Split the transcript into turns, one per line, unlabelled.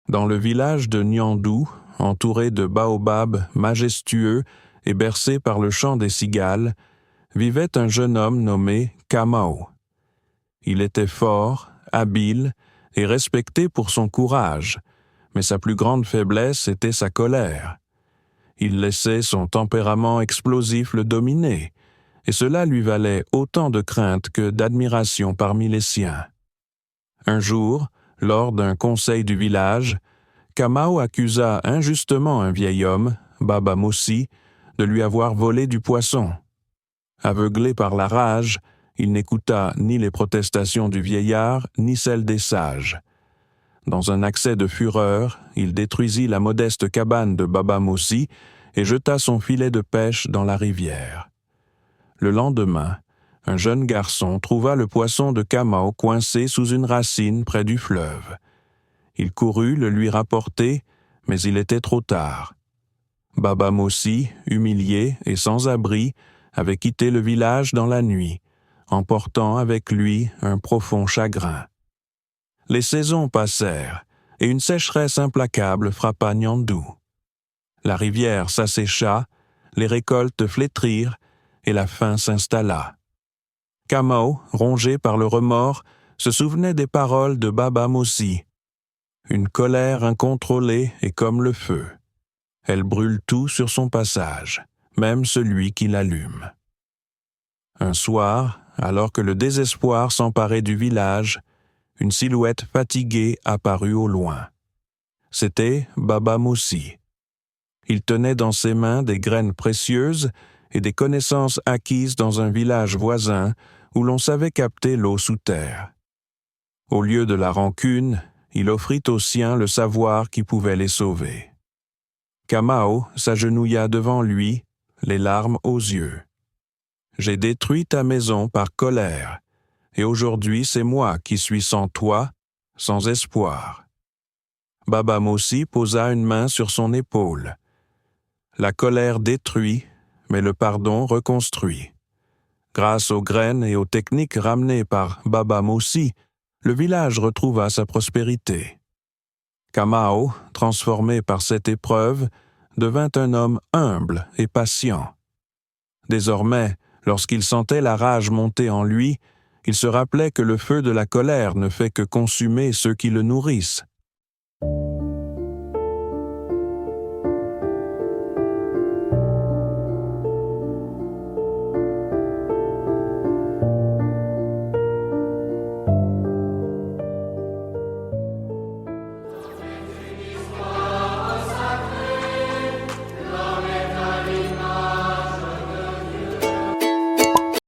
Dans le village de Nyandou, entouré de baobabs majestueux et bercé par le chant des cigales, vivait un jeune homme nommé Kamao. Il était fort, habile et respecté pour son courage, mais sa plus grande faiblesse était sa colère. Il laissait son tempérament explosif le dominer, et cela lui valait autant de crainte que d'admiration parmi les siens. Un jour, lors d'un conseil du village, Kamao accusa injustement un vieil homme, Baba Mossi, de lui avoir volé du poisson. Aveuglé par la rage, il n'écouta ni les protestations du vieillard, ni celles des sages. Dans un accès de fureur, il détruisit la modeste cabane de Baba Mossi et jeta son filet de pêche dans la rivière. Le lendemain, un jeune garçon trouva le poisson de Kamao coincé sous une racine près du fleuve. Il courut le lui rapporter, mais il était trop tard. Baba Mossi, humilié et sans abri, avait quitté le village dans la nuit, emportant avec lui un profond chagrin. Les saisons passèrent, et une sécheresse implacable frappa Nyandou. La rivière s'assécha, les récoltes flétrirent, et la faim s'installa. Kamao, rongé par le remords, se souvenait des paroles de Baba Mossi. Une colère incontrôlée est comme le feu. Elle brûle tout sur son passage, même celui qui l'allume. Un soir, alors que le désespoir s'emparait du village, une silhouette fatiguée apparut au loin. C'était Baba Mossi. Il tenait dans ses mains des graines précieuses et des connaissances acquises dans un village voisin où l'on savait capter l'eau sous terre. Au lieu de la rancune, il offrit aux siens le savoir qui pouvait les sauver. Kamao s'agenouilla devant lui, les larmes aux yeux. « J'ai détruit ta maison par colère, et aujourd'hui c'est moi qui suis sans toi, sans espoir. » Baba Mossi posa une main sur son épaule. La colère détruit, mais le pardon reconstruit. Grâce aux graines et aux techniques ramenées par Baba Mossi, le village retrouva sa prospérité. Kamao, transformé par cette épreuve, devint un homme humble et patient. Désormais, lorsqu'il sentait la rage monter en lui, il se rappelait que le feu de la colère ne fait que consumer ceux qui le nourrissent.